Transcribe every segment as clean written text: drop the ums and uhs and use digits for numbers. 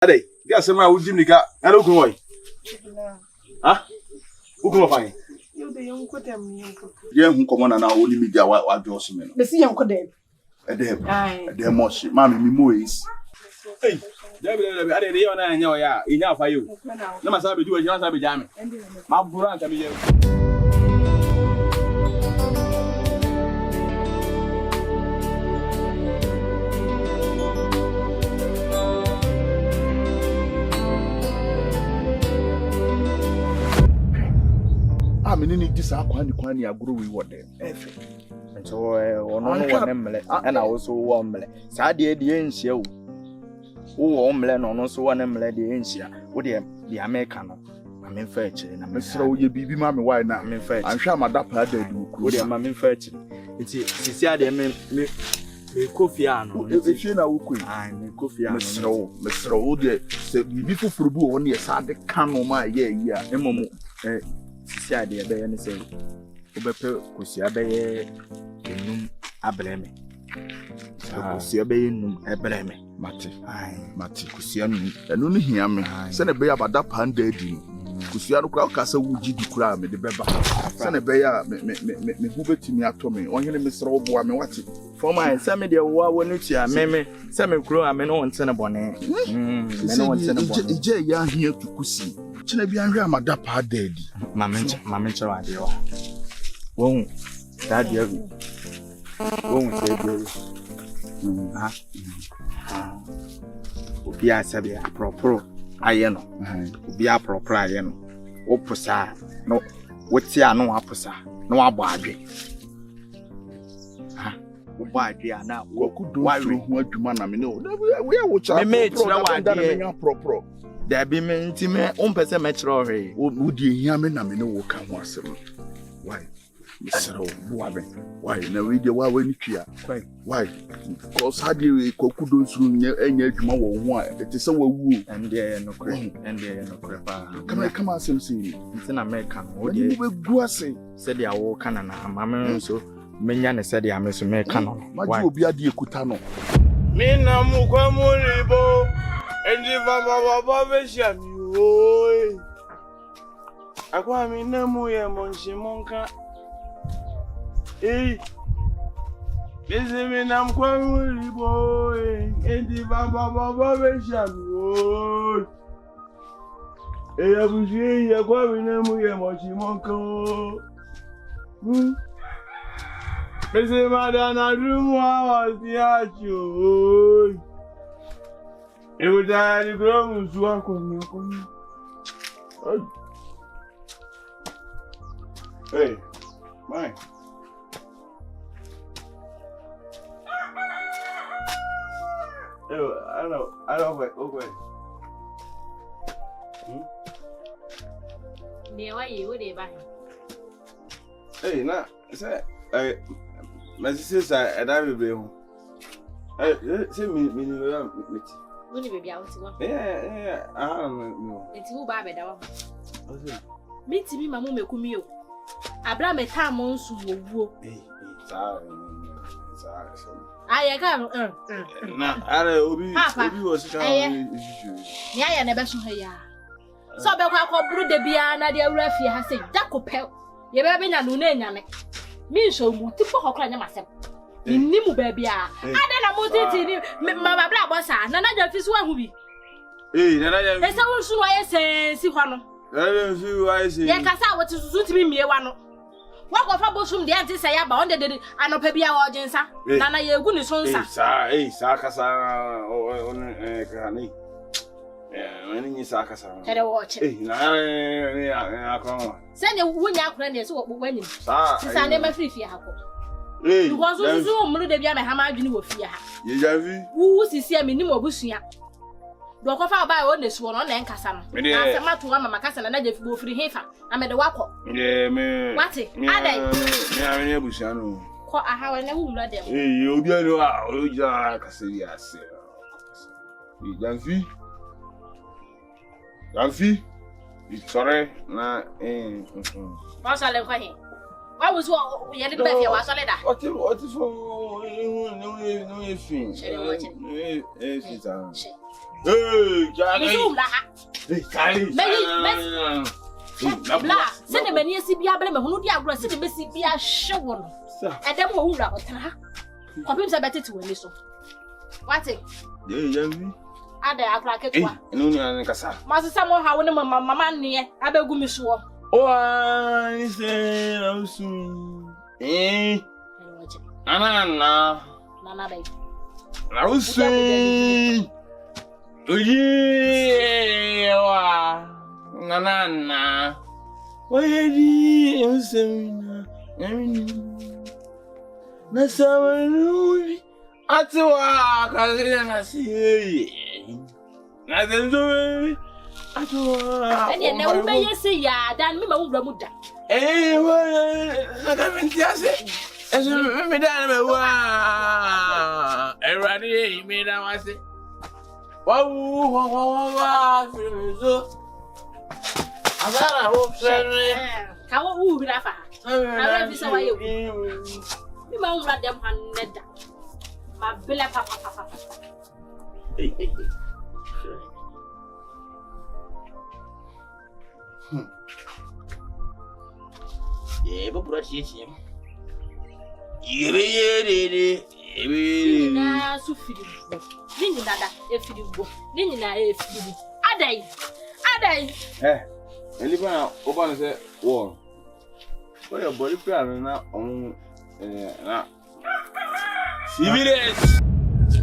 Ade, get some my Jimnica. I don't know. Ah, who come fine? You the young could have me. Yeah, who come on and now only media what Johnson. The sea young could have. A damn much, mammy, me moist. Hey, I didn't know ya, enough for you. No matter do a young Abby Jam. My brother, I mean, this are quite a grow we want them. And so, one and I also warm. Sadia the ancient. Oh, omelette on also one omelette the ancient. What the American? I'm in fetching. I'm so you be mammy. Why not? I'm in fetch. I'm sure my dapper did. Would you, mammy fetching? It's me coffee. If you know, I'm coffee. Mr. Ode said, before for boo only a sad can my yeah, Emomo. Sisi ade be ne say obepe kosia be enum abreme kosia be enum ebreme mate kosia num enu ne hia me se ne be ya bada panda adi kosia no kura kasa wuji di kura me de beba se ne be ya me hu betimi ato me onhene me sro boa me wate for my se me de wo wonu tia me se me kuro ame no wonte ne bone me no wonte ne bone ije ya hia tukusi china bi anhwe amada pa daddy mama nche wa de wa won daddy agu won se de obi asabe apropro aye no obi apropro aye no oposa no woti anu aposa no abo adwe obo adwe ana wokudo hu adwuma na me no we wo cha me tira wa de apropro there be me intime umpese metro he wo die hia me na me no wo ka ho asem why misero buabe why na we de wa ni twia why cause had you kokudo nsuru enya adwuma wo ho a ete se wawu ende no kre pa kama asem si ntina meka no wo de gu ase se de awo kana na amame nso menya ne se de ameso meka no why obi ade ekuta no me na mu kwa mu libo endi baba besha mi oi akwa mi na mu ye monchi monka Bisi mi na mkwa mu libo endi baba besha mi oi abuji ya kwa mi na mu ye monchi monka Bisi madana rumu wa siacho Eu já lhe gromo sua comigo. Hey, mãe. I don't wait, okay. Why you would buy? Hey, nah, say, my sister, I don't be home. Hey, see me, When you be out, yeah, I don't know. It's who Babby down. Meet me, Mamma Kumio. Abraham a time on so woo. I can't, I was I never saw her. So, Bella Brew de Biana, dear Raffy has said, Daco Pell. You ever been a Lunana? Me so much for her crying myself. Nimu baby ada na motiti ni mama bla bossa na na jafi so ahubi na ja esa wo sunu aye sensi hwa no su aye se ye kasa wo tisusu timi miewa no wa ko fa bosum de ante se ya ba onde de anopa bia wo gensa na ye egu ni sonsa sa kasa kani wani ni sa kasa tere wo che na akon se ne wunya akora ne se wo wani sa ne ma frifia hako because so mulu de bia me ha ma adwini wo fie ha ye Gyamfi wu sisi a menim obusua do ko fa ba o ne suwo no na enkasa no na se mato mama kasa na Gyamfi bo firi hefa na me de wakọ me wate adai me a me abusua no ko aha we na wu mulu dem obi anu a o ja kasa ri ase Gyamfi sorry na ba sale kwa he Why was what you did better? Was solid. What if no, you finish? Hey, Bla, send the many CBA, but who dia bro, send the CBA show. And then who la otana. Compliments are better to win this. What it? Gyamfi. Ada akra ketwa. No nya nkasa. Master someone how no mama near. Abegu mi so. Oh, I say I'm soon. Nana. Nana baby. I say. Yeah. Nana. Why you say na sawanui atwa kazile na si na zenzo atwa and na ube yesi ya dan me ma wura mu da wa na ka menti ase eso me da na wa erade me da wase wa fizo azara ho fere ka wo wu bira fa ara bi sa wa ye mi ma wura dem han neda ma bela papa. Hey. Yeah, but bro, she. Na su fidi. Nini nada e fidi bo. Nini na e fidi. Adai. Eliba oba say wo. What your body plan na on na. Civility.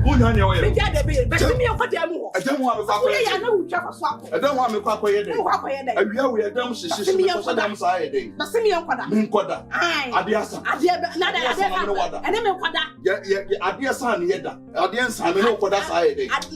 Who know you? Me jade be, but me o kwade mu ho. Adam wa me kwa kwa. Ya na utwa kwa so akọ. Adam wa me kwa kwa ye dey. Kwa kwa ye dey. Awia we adam hyehyɛ so adam sa ye dey. Na se me nkwada. Me nkwada. Ai. Ade asa. Ade na da ade fa. Ene me nkwada. Ya ade asa ne ye da. Ade nsa me no nkwada sa ye dey. Asa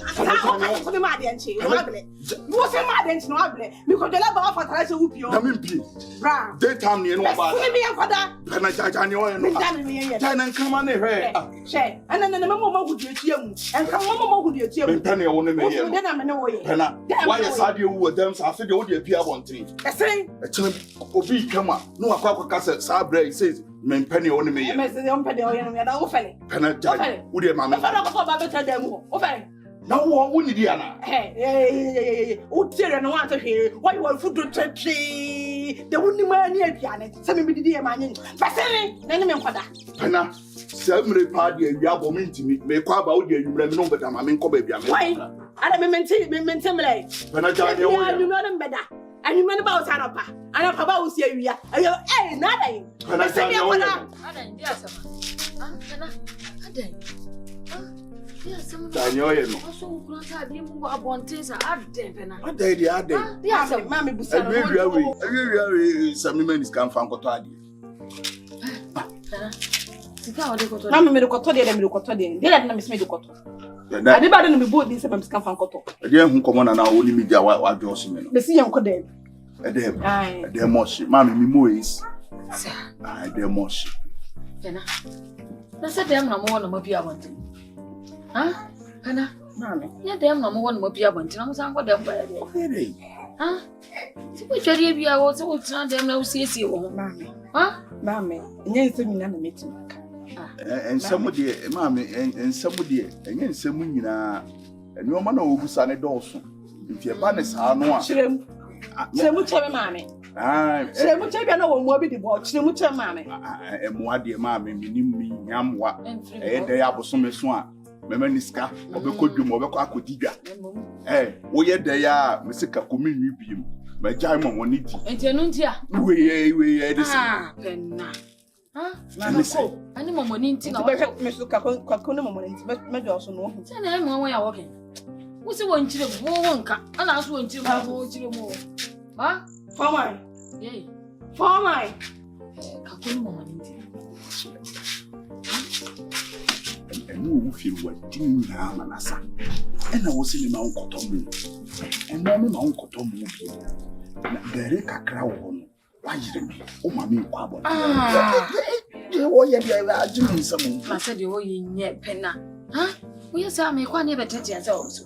o me ma ade nchi. No abele. Wo se ma ade nchi no abele. Me ko dela ba fa tara se wupio. Na me mpi. Bra. Daytime ne no ba. Se me nkwada. Kana jaja ne o ye no. Me jane me ye. Jana nkama ne hwe. She. Ana na me mo gudu etia mu. Enka mo gudu etia mu. Pentane wo ne me ye. Wo de na me ne wo ye. Pena. Why is Sadio wu dem sa afi de wo de apia bontin. Ese. Echene obi kama no akwa kasa sa bra says me mpane wo ne me ye. Me se yo mpade wo ye no me da wo fele. Pena jai. Wo de ma me. Fa da ko ba beta dem ho. Wo fele. Na wo ni di ana. O tere no wan to hwe. Why you food to tree. The woni ma ni aduane. Se me bididi e ma nyen. Fa se ne ne me nkwada. Pena. Semre pa de awia bo me ntimi. Me kwa ba wo de anwumra me no beta ma me nko ba bia me. Why? Ada me menti mlai. Pena jai de wo. Ya anwumra no beda. Anwumra no ba wo sanopa. Anopa ba wo si awia. Ayo na ada yi. Pena jai de wo. Ada ndi asema. Pena. Ada. Daniel ye no. So granta bi mu abontensa Adiepena. Ade di ade. Mama busa no. Awie sami manis kan fa nkoto ade. Sika ode koto. Mama me koto de me koto de. De na me se me koto. Ade ba de no me bo di se me ska fa nkoto. Ade hu komo na oni media wa joso me no. Me si yanko de. Ade moshi. Mama mi mois. Ade moshi. Pena. Na se dem na mo wona mabi abonten. Ha? Pena. Mama. Ya dem na mo wona mabi abonten. Na mo san ko dem ba ya de. Ha? Si ko twari bia wo se wo tran dem na wo siesie wo. Mama. Ha? Mama. Nya ise mi na na meti. Ensemu de mama ensemu de enye ensemu nyina enoma na obusa ne dɔɔso nti eba ne saa no a Chiremu chebe mama. Chiremu chebe na wo mu obi di bo chiremu chebe mama. Emoa de mama minim mi nyamwa de ya bosome so a mema niska obekodwum obekɔ akodidwa wo ye de ya mesika kominwi biem magya ma woni di enti enu ntia we ye de se Pena. Mama ko. Ani momo ni nti na wo. Me so ka ko no momo nti me do so no. Se na emu won ya wo ken. Wo se won kire wo wonka. Ana so won kire wo kire mo. Ha? For my. Eh. For my. Ka ko no momo ni nti. Enu wo fi wa din na manasa. Ena wo se ni ma nkoto mu. Ena me ma nkoto mu bi. Na dere kakra wo no. Wajire mi. O ma mi kwa bo. Wo ye bia ba ajimi nsam. Ma se de wo ye nye Pena. Ha? Wo ye sa me kwa ne betete ase wo so.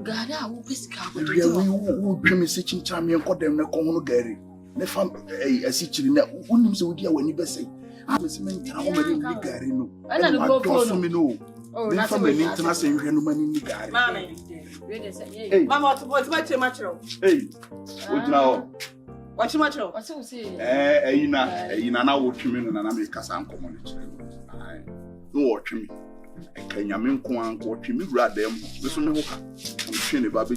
Gari a wo pesika ko Ya wo bimi se chincha mi enkodem na ko hono gari. Ne fam asichiri na wonim se wodi a wani besai. A se men tira wo mari ni gari no. Ana no go so mi no. Oh, na fam ni tira se nhwe no mani ni gari. Mama. Mama, what's my tomatoes? Hey, what now? What's your matter? What's you say? In an hour to me, and I make us uncommunity. No, watch me. Can you mean Kwan, watch me rather them? Listen, I'm seeing a baby.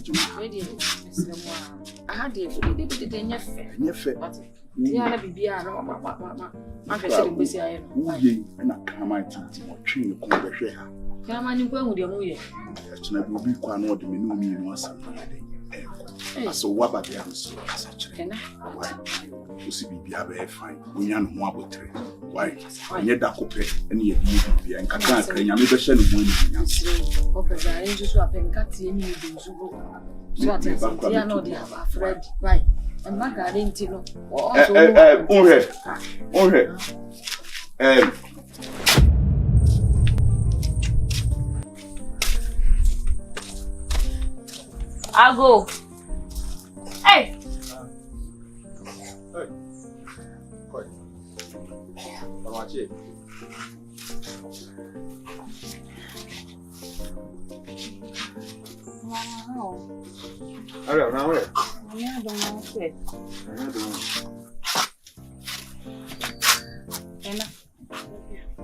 I had it in your face. Yeah, be Mama. I'm saying, we say, and I come to watch you come share. Come on, you go with your movie. That's not be quite what the menu was. So what about the answer? You see, be a fine. We are no about three. Why? I need that copy and you be and can't say you never send one. Okay, I just swap and cut in you. So I know they have a friend, right? And my garden, Tino. I'll go. Hey! Hey! Quiet. How much it? Wow. Alright, now where? Yeah, I don't know it.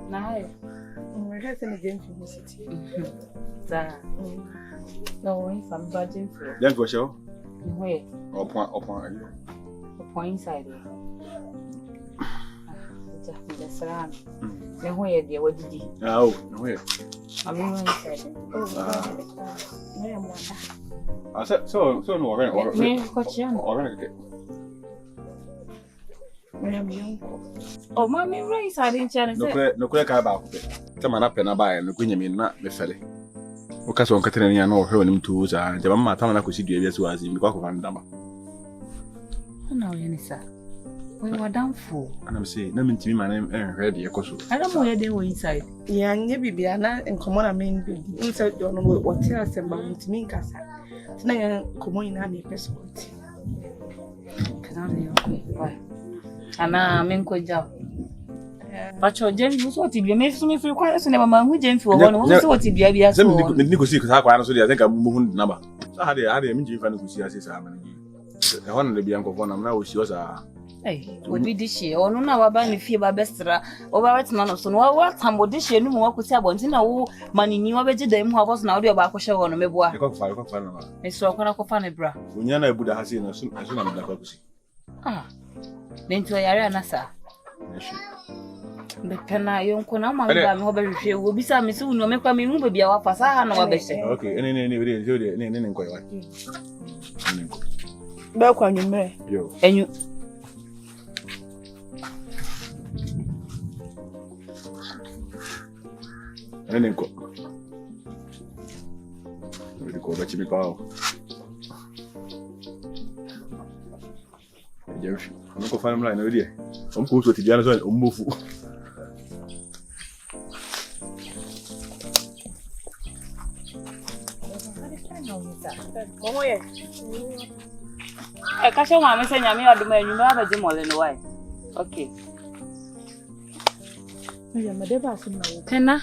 Now, I'm getting a game from the city. No, if I'm budging for. Then go show. Where? Upon inside. Just around. Then where, dear? What did you? Oh, where? I'm inside. I said so. No, already. Oh, mommy, race. I didn't challenge. No, quick about it. Come on up and I buy and the queen not me felly. Because on Catherine, no, her name too, the mamma Tamana could see the as was in the cock of Andama. No, Yanissa. We were down for. And I'm saying, no mean to me, my name and ready a cosso. I don't know where they were inside. Yeah, and maybe Biana and Common, I mean, inside don't know what tells them about to me, Cassa. Tonight, Common in any person. Why? And I'm in good job. But your James was what you made me feel quite as never man with James for one. What if you have some Nicosi because I think I'm moving number. So I had a meeting fan who sees how many. The one of the young one, I'm now she was a. Hey, would be this year or no now about the fear by Bestra over it's none of so what time would this year no more could say about no money knew about them who was now the about show on a meboa. It's so can I find a bra. When you're not Buddha has seen as soon as I'm not. Ah, then to a yarana, sir. The penna, young Conama, will be some soon, no make me move be our passage. Okay, and then quite. Welcome, you may. And you. And then go. We go back to me, pal. Gyamfi, I'm not going to find line already. I'm going to the other side. Move. Come here. I can't show my message. I'm here. You know, I have a more than a while. Okay. Penna.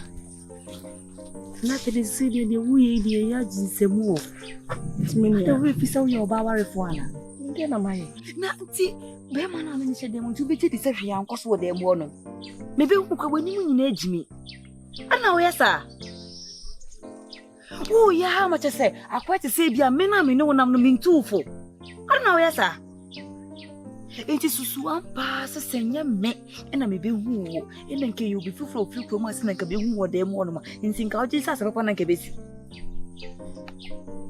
Nothing is said in the way the yards is more. It's me. The way is all your Baba for one. Then am I? Nancy, Beman and said they want to be deception and cost what they want. Maybe when you age me. And now, yes, sir. Oh, yeah, how much I say? I quite to say, be a man, I know when I'm mean too for. And now, yes, sir. It is so one pass a senior me, and I may be who, and then can you be full of few promises and can be who they want in think out Jesus upon a cabin.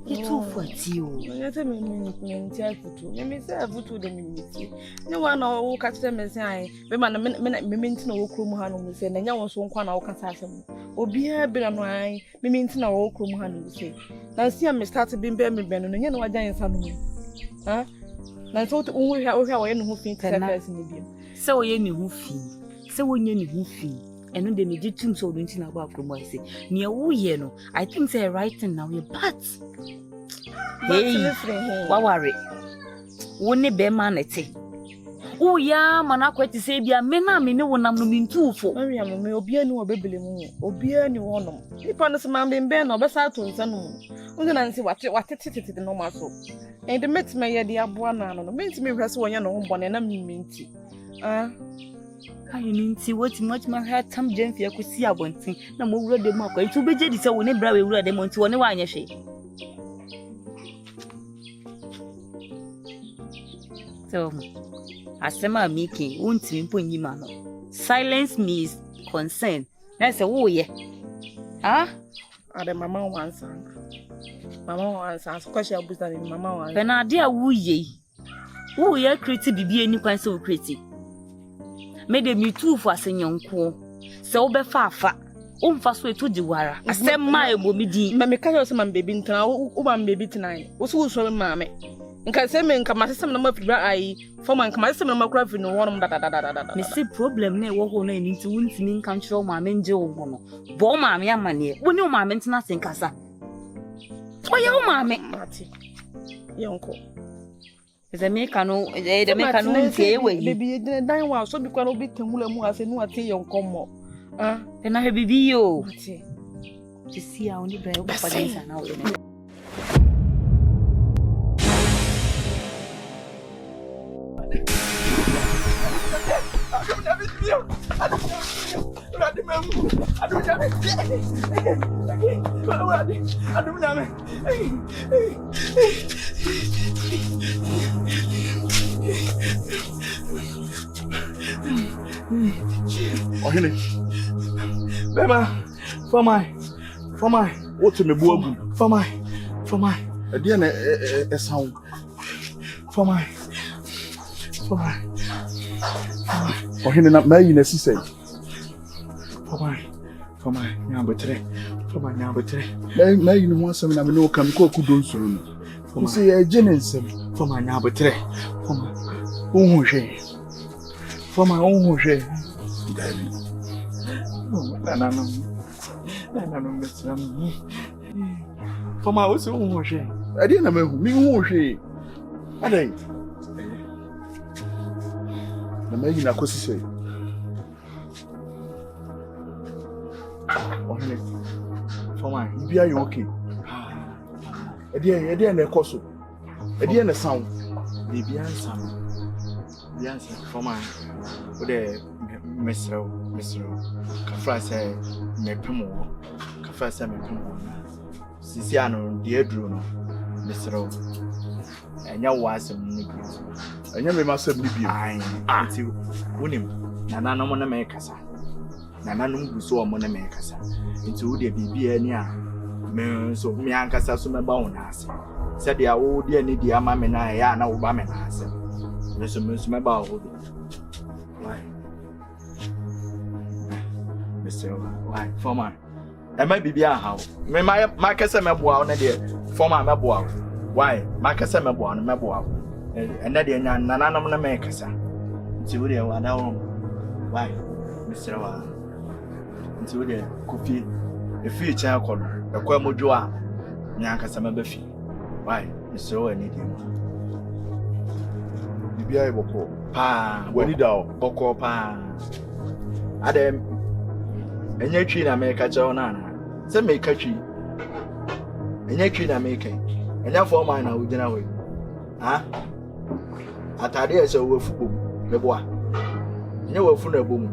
It's too for you. Let me tell you, let me say a foot to the ministry. No one will catch them and say, Women, meant no Krumhan will say, and you was one corner or Cassam. Or be here, Bill and I, meant no Krumhan will say. Now see, I started being Birmingham, and you know what I am. Huh? I thought we have who think in the game. So you knew who fee. So when you knew who fee. And when they made you think so, don't you know about from what I say? Near who you know, I think they're writing now, but. Hey, what worry? Won't be man at it. Oh ya mana kweti se bia me na me ne wonam no mintuufo. Mariam me obia ni obebele mu. Obia ni wonom. Nipa no se ma mbembe na obesa to nsa no. Unga na nsi watete no maso. And the met me ye de aboa na no. Me ntimi hwese wonya no hombone na mmenti. Ayi nti wati ma ha tam Gyamfi akosi abonten na mo wura de mu akwa nti obeje di se wo ne bra we wura de mo nti woni wa anye hwe. So asema miki untimi mpo nyima no. Silence me is concern. Na se wo ye. Ade mama wansa. Mama wansa kwasha buza ni mama wansa. Pena de a wo ye. Wo ye kreti bibie ni kwan se wo kreti. Me de mi tu fu asenyonko. Se wo be fa afa. O mfa so eto jiwara. Asem ma ebo mi di. Me ka yo se ma baby ntana wo ma baby tonight. Wo so wo so ma me. Nka se me nka masesem na mafibra ai forma nka masesem na makura fi no wonom da. Me see problem na e wo ho na ni nti wuntimi nka nkyerɛ ma me nje wo ho no. Bo ma me amane. Wo ne wo ma me ntena senkasa. O ye wo ma me. Mati. Yonko. Eze me ka no ntie we yi. Baby dan wa so bi kwa no bi temula mu ase no ate yonko mo. Pena he bibi yo. Mati. Ti see a oni bra wo papa densa na wo ne. Ohene. Bema, for my. What me buabu? For my. Dia na sound. For my. Ohene na mayi na sisai. For my nyambetre. Mayi no asem na me no kam ko kudo nsuru no. For say e jenensem. For my nyambetre. For my. Ohunhwe. For my ohunhwe. Dabi. Na no mesram. For my oso ohunhwe. Ade na mahu mi ohunhwe. Adai. Na mayi na kosisai. Ohene. For my, you are okay. Ede na ekoso. Ede na sound. Baby answer. The answer for my. Wo de mesro. Kafra say mepemo. Sisi ano de aduro no. Mesro. Enya wasem ni bi. Enya me masem ni bi. Nti wonim. Nana no mo na me kasa. Nana no nguso o mo na me kasa. Nti wo de bibia ni a me so me ankasa so me ba wona ase. Se de a wo de ani di ama me na ya na wo ba me na ase. Me so me ba wo. Why? Mr. Why? For my. E ma bibia how. Me ma kasa me boa na de for my me boa. Why? Ma kasa me boa no me boa. E na de nya nana no na me kasa. Nti wo de wa na wo. Why? Mr. Wa. Nti wo de kofi e fi cha akolo. E kwa modwo a nya kasa me ba fi. Why? Mr. Wa ni de. Bibia e boko. Pa, wani da boko pa. Ade enye twi na me ka chawo na na. Se me ka twi. Enye twi na me kai. Enya for man na ugina we. Atade e se wo fu bom. Me boa. Enye wo fu na bom.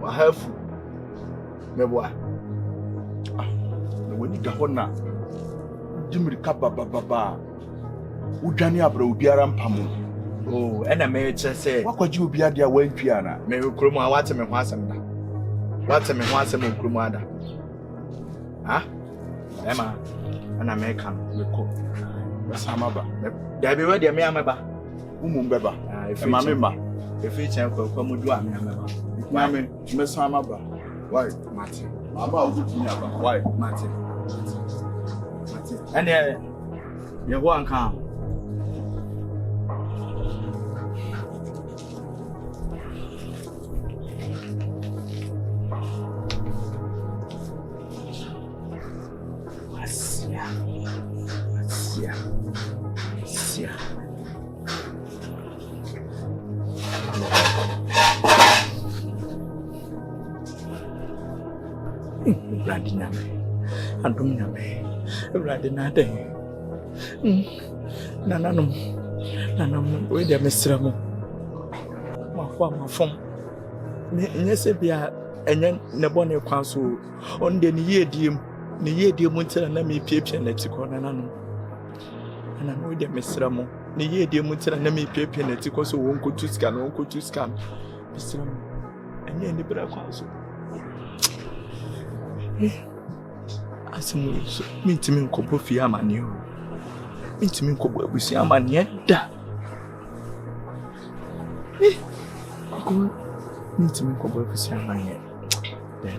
Wa hafu. Me boa. Na wani da hona. Jimri ka baba. Udwane abra obiara mpamo. Oh, ena me che se. Wakwaji obia dia wantwi ana. Me kromo a wate me ho asem da. Wate me ho asem kromo ada. Ema. Ana me kan me ko. Basama ba. Da bi we dia me ameba. Umum beba. E ma me ma. E fi chen kwa mudu a me ameba. Ma me sama ba. Why? Mate. Aba ogutuni aba. Why? Mate. Ene ye ho anka. Awurade nyame. Adom nyame. Awurade na den. Nanam, we dey mesra mo. Mafom. Nye se bia enye ne bone kwan so. On de ne yediem mu ntira na me piepie na tikọ nanam. Nanam we dey mesra mo. Ne yediem mu ntira na me piepie na tikọ so wonkotu scan. Mesra mo. Enye ni bra kwan so. Asimu so mintimi nkobo fi amane o. Mintimi nkobo abusi amane da. Mintimi nkobo abusi amane. Da.